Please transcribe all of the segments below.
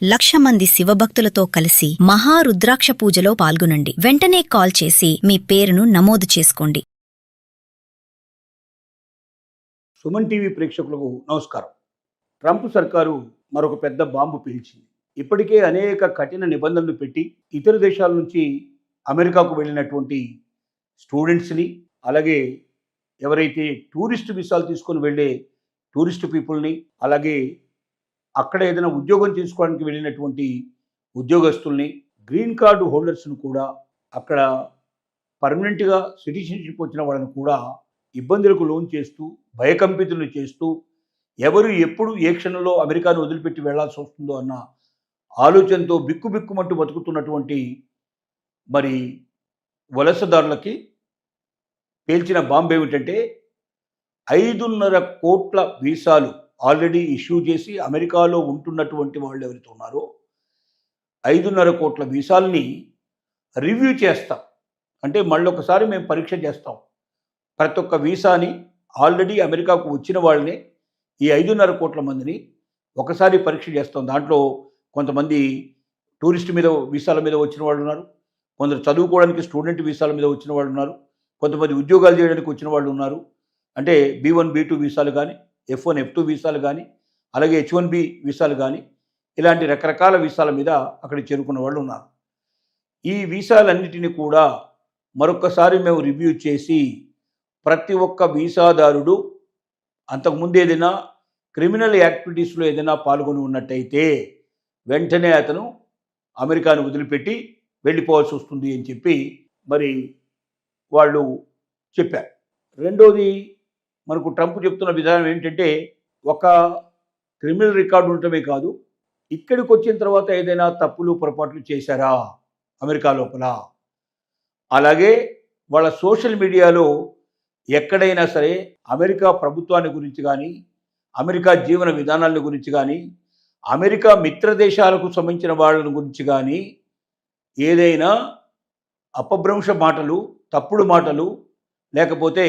1,00,000 మంది శివభక్తులతో కలిసి మహారుద్రాక్ష పూజలో పాల్గొనండి. వెంటనే కాల్ చేసి మీ పేరును నమోదు చేసుకోండి. సుమన్ టీవీ ప్రేక్షకులకు నమస్కారం. ట్రంప్ సర్కారు మరొక పెద్ద బాంబు పేల్చింది. ఇప్పటికే అనేక కఠిన నిబంధనలు పెట్టి ఇతర దేశాల నుంచి అమెరికాకు వెళ్ళినటువంటి స్టూడెంట్స్ని, అలాగే ఎవరైతే టూరిస్ట్ వీసాలు తీసుకొని వెళ్ళే టూరిస్ట్ పీపుల్ని, అలాగే అక్కడ ఏదైనా ఉద్యోగం చేసుకోవడానికి వెళ్ళినటువంటి ఉద్యోగస్తుల్ని, గ్రీన్ కార్డు హోల్డర్స్ను కూడా, అక్కడ పర్మనెంట్గా సిటిజన్షిప్ వచ్చిన వాళ్ళని కూడా ఇబ్బందులకు లోన్ చేస్తూ, భయకంపితులు చేస్తూ, ఎవరు ఎప్పుడు ఏ క్షణంలో అమెరికాను వదిలిపెట్టి వెళ్లాల్సి వస్తుందో అన్న ఆలోచనతో బిక్కుబిక్కుమంటూ బతుకుతున్నటువంటి మరి వలసదారులకి పేల్చిన బాంబు ఏమిటంటే 5.5 కోట్ల వీసాలు ఆల్రెడీ ఇష్యూ చేసి అమెరికాలో ఉంటున్నటువంటి వాళ్ళు ఎవరైతే ఉన్నారో 5.5 కోట్ల వీసాలని రివ్యూ చేస్తాం. అంటే మళ్ళొకసారి మేము పరీక్ష చేస్తాం. ప్రతి ఒక్క వీసాని ఆల్రెడీ అమెరికాకు వచ్చిన వాళ్ళని, ఈ 5.5 కోట్ల మందిని ఒకసారి పరీక్ష చేస్తాం. దాంట్లో కొంతమంది టూరిస్ట్ మీద వీసాల మీద వచ్చిన వాళ్ళు ఉన్నారు, కొందరు చదువుకోవడానికి స్టూడెంట్ వీసాల మీద వచ్చిన వాళ్ళు ఉన్నారు, కొంతమంది ఉద్యోగాలు చేయడానికి వచ్చిన వాళ్ళు ఉన్నారు. అంటే B1 B2 వీసాలు కానీ, F1 F2 వీసాలు కానీ, అలాగే H1B వీసాలు కానీ, ఇలాంటి రకరకాల వీసాల మీద అక్కడికి చేరుకున్న వాళ్ళు ఉన్నారు. ఈ వీసాలన్నిటిని కూడా మరొక్కసారి మేము రివ్యూ చేసి, ప్రతి ఒక్క వీసాదారుడు అంతకుముందు ఏదైనా క్రిమినల్ యాక్టివిటీస్లో ఏదైనా పాల్గొని ఉన్నట్టయితే వెంటనే అతను అమెరికాను వదిలిపెట్టి వెళ్ళిపోవాల్సి వస్తుంది అని చెప్పి మరి వాళ్ళు చెప్పారు. రెండోది, మనకు ట్రంప్ చెప్తున్న విధానం ఏంటంటే, ఒక క్రిమినల్ రికార్డు ఉండటమే కాదు, ఇక్కడికి వచ్చిన తర్వాత ఏదైనా తప్పులు పొరపాట్లు చేశారా అమెరికా లోపల, అలాగే వాళ్ళ సోషల్ మీడియాలో ఎక్కడైనా సరే అమెరికా ప్రభుత్వాన్ని గురించి కానీ, అమెరికా జీవన విధానాల గురించి కానీ, అమెరికా మిత్ర దేశాలకు సంబంధించిన వాళ్ళ గురించి కానీ ఏదైనా అపభ్రంశ మాటలు, తప్పుడు మాటలు, లేకపోతే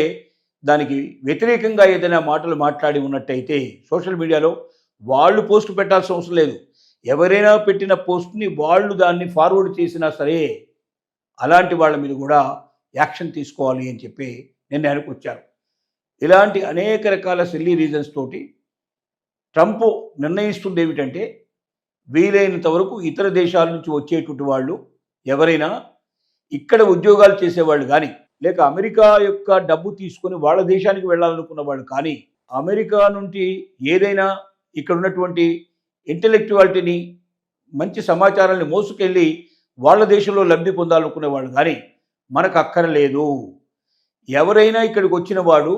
దానికి వ్యతిరేకంగా ఏదైనా మాటలు మాట్లాడి ఉన్నట్టయితే సోషల్ మీడియాలో వాళ్ళు పోస్ట్ పెట్టాల్సిన అవసరం లేదు. ఎవరైనా పెట్టిన పోస్ట్ని వాళ్ళు దాన్ని ఫార్వర్డ్ చేసినా సరే అలాంటి వాళ్ళ మీద కూడా యాక్షన్ తీసుకోవాలి అని చెప్పి నిర్ణయానికి వచ్చారు. ఇలాంటి అనేక రకాల సిల్లీ రీజన్స్ తోటి ట్రంప్ నిర్ణయిస్తుంది ఏమిటంటే, వీలైనంత వరకు ఇతర దేశాల నుంచి వచ్చేటువంటి వాళ్ళు ఎవరైనా ఇక్కడ ఉద్యోగాలు చేసేవాళ్ళు కానీ, లేక అమెరికా యొక్క డబ్బు తీసుకొని వాళ్ళ దేశానికి వెళ్ళాలనుకున్న వాళ్ళు కానీ, అమెరికా నుండి ఏదైనా ఇక్కడ ఉన్నటువంటి ఇంటెలెక్చువాలిటీని, మంచి సమాచారాన్ని మోసుకెళ్ళి వాళ్ళ దేశంలో లబ్ధి పొందాలనుకునే వాళ్ళు కానీ మనకు అక్కర్లేదు. ఎవరైనా ఇక్కడికి వచ్చిన వాడు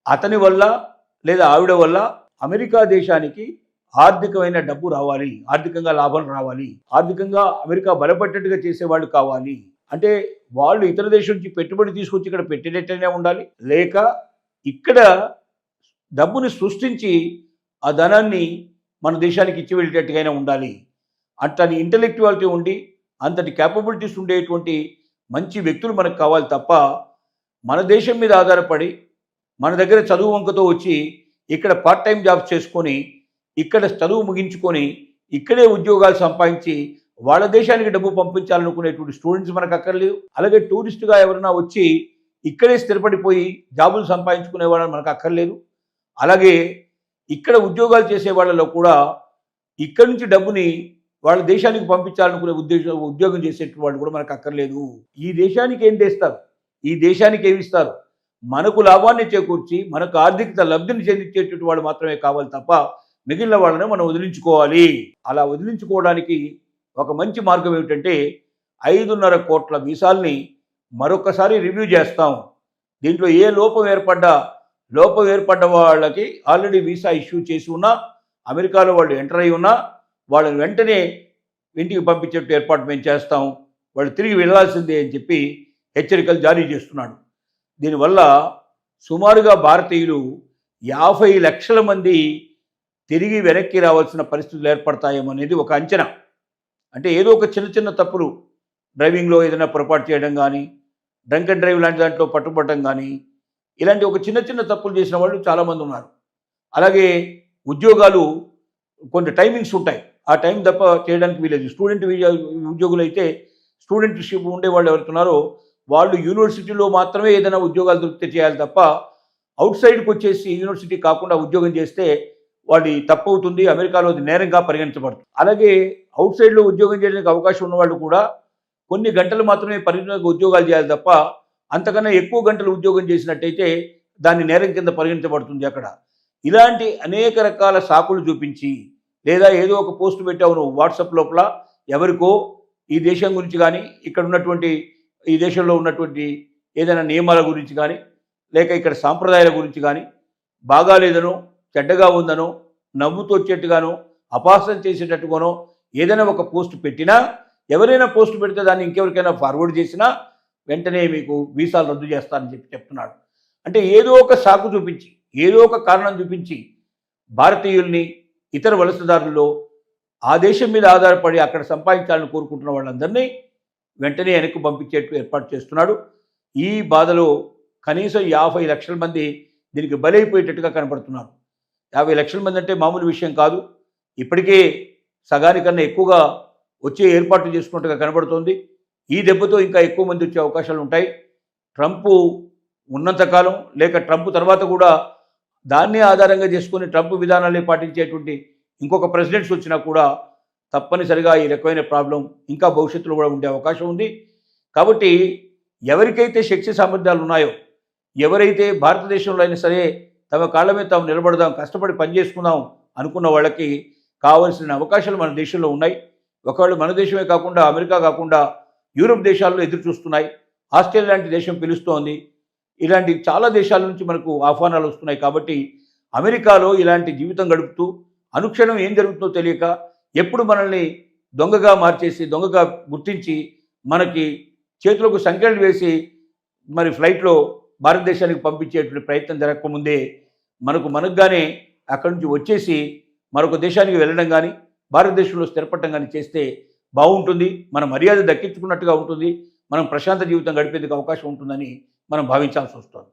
అతని వల్ల లేదా ఆవిడ వల్ల అమెరికా దేశానికి ఆర్థికమైన డబ్బు రావాలి, ఆర్థికంగా లాభం రావాలి, ఆర్థికంగా అమెరికా బలపడ్డట్టుగా చేసేవాళ్ళు కావాలి. అంటే వాళ్ళు ఇతర దేశం నుంచి పెట్టుబడి తీసుకొచ్చి ఇక్కడ పెట్టేటట్టయినా ఉండాలి, లేక ఇక్కడ డబ్బుని సృష్టించి ఆ ధనాన్ని మన దేశానికి ఇచ్చి వెళ్ళేటట్టుగా ఉండాలి. అంతటి ఇంటెలెక్చువాలిటీ ఉండి, అంతటి క్యాపబిలిటీస్ ఉండేటువంటి మంచి వ్యక్తులు మనకు కావాలి తప్ప, మన దేశం మీద ఆధారపడి మన దగ్గర చదువు వంకతో వచ్చి ఇక్కడ పార్ట్ టైం జాబ్స్ చేసుకొని, ఇక్కడ చదువు ముగించుకొని ఇక్కడే ఉద్యోగాలు సంపాదించి వాళ్ళ దేశానికి డబ్బు పంపించాలనుకునేటువంటి స్టూడెంట్స్ మనకు అక్కర్లేదు. అలాగే టూరిస్టుగా ఎవరైనా వచ్చి ఇక్కడే స్థిరపడిపోయి జాబులు సంపాదించుకునే వాళ్ళని మనకు అక్కర్లేదు. అలాగే ఇక్కడ ఉద్యోగాలు చేసే వాళ్ళలో కూడా ఇక్కడి నుంచి డబ్బుని వాళ్ళ దేశానికి పంపించాలనుకునే ఉద్యోగం చేసేటువంటి వాళ్ళు కూడా మనకు అక్కర్లేదు. ఈ దేశానికి ఏం చేస్తారు, ఈ దేశానికి ఏమి ఇస్తారు, మనకు లాభాన్ని చేకూర్చి మనకు ఆర్థిక లబ్ధిని చెందించేటువంటి వాళ్ళు మాత్రమే కావాలి తప్ప మిగిలిన వాళ్ళని మనం వదిలించుకోవాలి. అలా వదిలించుకోవడానికి ఒక మంచి మార్గం ఏమిటంటే, 5.5 కోట్ల వీసాల్ని మరొకసారి రివ్యూ చేస్తాం. దీంట్లో ఏ లోపం ఏర్పడ్డ వాళ్ళకి ఆల్రెడీ వీసా ఇష్యూ చేసి ఉన్నా, అమెరికాలో వాళ్ళు ఎంటర్ అయి ఉన్నా వాళ్ళని వెంటనే ఇంటికి పంపించేట్టు ఏర్పాటు మేము చేస్తాం, వాళ్ళు తిరిగి వెళ్లాల్సిందే అని చెప్పి హెచ్చరికలు జారీ చేస్తున్నాడు. దీనివల్ల సుమారుగా భారతీయులు 50 లక్షల మంది తిరిగి వెనక్కి రావాల్సిన పరిస్థితులు ఏర్పడతాయేమో అనేది ఒక అంచనా. అంటే ఏదో ఒక చిన్న తప్పులు, డ్రైవింగ్లో ఏదైనా పొరపాటు చేయడం కానీ, డ్రంక్ అండ్ డ్రైవ్ లాంటి దాంట్లో పట్టుబట్టడం కానీ, ఇలాంటి ఒక చిన్న తప్పులు చేసిన వాళ్ళు చాలామంది ఉన్నారు. అలాగే ఉద్యోగాలు కొన్ని టైమింగ్స్ ఉంటాయి, ఆ టైం తప్ప చేయడానికి వీలేదు. స్టూడెంట్ ఉద్యోగులు అయితే స్టూడెంట్షిప్ ఉండే వాళ్ళు ఎవరుతున్నారో వాళ్ళు యూనివర్సిటీలో మాత్రమే ఏదైనా ఉద్యోగాలు దొరికితే చేయాలి తప్ప అవుట్ సైడ్కి వచ్చేసి యూనివర్సిటీ కాకుండా ఉద్యోగం చేస్తే వాడి తప్పు అవుతుంది. అమెరికాలో అది నేరంగా పరిగణించబడుతుంది. అలాగే అవుట్ సైడ్లో ఉద్యోగం చేయడానికి అవకాశం ఉన్నవాళ్ళు కూడా కొన్ని గంటలు మాత్రమే పరిమితంగా ఉద్యోగాలు చేయాలి తప్ప అంతకన్నా ఎక్కువ గంటలు ఉద్యోగం చేసినట్టయితే దాన్ని నేరం కింద పరిగణించబడుతుంది అక్కడ. ఇలాంటి అనేక రకాల సాకులు చూపించి లేదా ఏదో ఒక పోస్ట్ పెట్టావు నువ్వు వాట్సాప్ లోపల ఎవరికో ఈ దేశం గురించి కానీ ఇక్కడ ఉన్నటువంటి ఈ దేశంలో ఉన్నటువంటి ఏదైనా నియమాల గురించి కానీ లేక ఇక్కడ సాంప్రదాయాల గురించి కానీ బాగాలేదనో చెడ్డగా ఉందనో నవ్వుతూ వచ్చేట్టుగానో అపహాస్యం చేసేటట్టుగానో ఏదైనా ఒక పోస్ట్ పెట్టినా ఎవరైనా పోస్ట్ పెడితే దాన్ని ఇంకెవరికైనా ఫార్వర్డ్ చేసినా వెంటనే మీకు వీసాలు రద్దు చేస్తానని చెప్తున్నాడు. అంటే ఏదో ఒక సాకు చూపించి ఏదో ఒక కారణం చూపించి భారతీయుల్ని ఇతర వలసదారుల్లో ఆ దేశం మీద ఆధారపడి అక్కడ సంపాదించాలని కోరుకుంటున్న వాళ్ళందరినీ వెంటనే వెనక్కి పంపించేట్టు ఏర్పాటు చేస్తున్నాడు. ఈ బాధలో కనీసం 50 లక్షల మంది దీనికి బలైపోయేటట్టుగా కనపడుతున్నారు. 50 లక్షల మంది అంటే మామూలు విషయం కాదు. ఇప్పటికే సగానికన్నా ఎక్కువగా వచ్చే ఏర్పాట్లు చేసుకున్నట్టుగా కనబడుతోంది. ఈ దెబ్బతో ఇంకా ఎక్కువ మంది వచ్చే అవకాశాలు ఉంటాయి. ట్రంప్ ఉన్నంతకాలం లేక ట్రంప్ తర్వాత కూడా దాన్ని ఆధారంగా చేసుకుని ట్రంప్ విధానాలే పాటించేటువంటి ఇంకొక ప్రెసిడెంట్స్ వచ్చినా కూడా తప్పనిసరిగా ఈ రకమైన ప్రాబ్లం ఇంకా భవిష్యత్తులో కూడా ఉండే అవకాశం ఉంది. కాబట్టి ఎవరికైతే శక్తి సామర్థ్యాలు ఉన్నాయో ఎవరైతే భారతదేశంలో అయినా సరే తమ కాళ్ళ మీద తాము నిలబడదాం కష్టపడి పనిచేసుకుందాం అనుకున్న వాళ్ళకి కావాల్సిన అవకాశాలు మన దేశంలో ఉన్నాయి. ఒకవేళ మన దేశమే కాకుండా అమెరికా కాకుండా యూరోప్ దేశాల్లో ఎదురు చూస్తున్నాయి. ఆస్ట్రేలియా లాంటి దేశం పిలుస్తోంది. ఇలాంటి చాలా దేశాల నుంచి మనకు ఆహ్వానాలు వస్తున్నాయి. కాబట్టి అమెరికాలో ఇలాంటి జీవితం గడుపుతూ అనుక్షణం ఏం జరుగుతుందో తెలియక ఎప్పుడు మనల్ని దొంగగా మార్చేసి దొంగగా గుర్తించి మనకి చేతులకు సంఖ్యలు వేసి మరి ఫ్లైట్లో భారతదేశానికి పంపించేటువంటి ప్రయత్నం జరగకముందే మనకుగానే అక్కడి నుంచి వచ్చేసి మరొక దేశానికి వెళ్ళడం కానీ భారతదేశంలో స్థిరపడటం కానీ చేస్తే బాగుంటుంది. మన మర్యాద దక్కించుకున్నట్టుగా ఉంటుంది. మనం ప్రశాంత జీవితం గడిపేందుకు అవకాశం ఉంటుందని మనం భావించాల్సి వస్తుంది.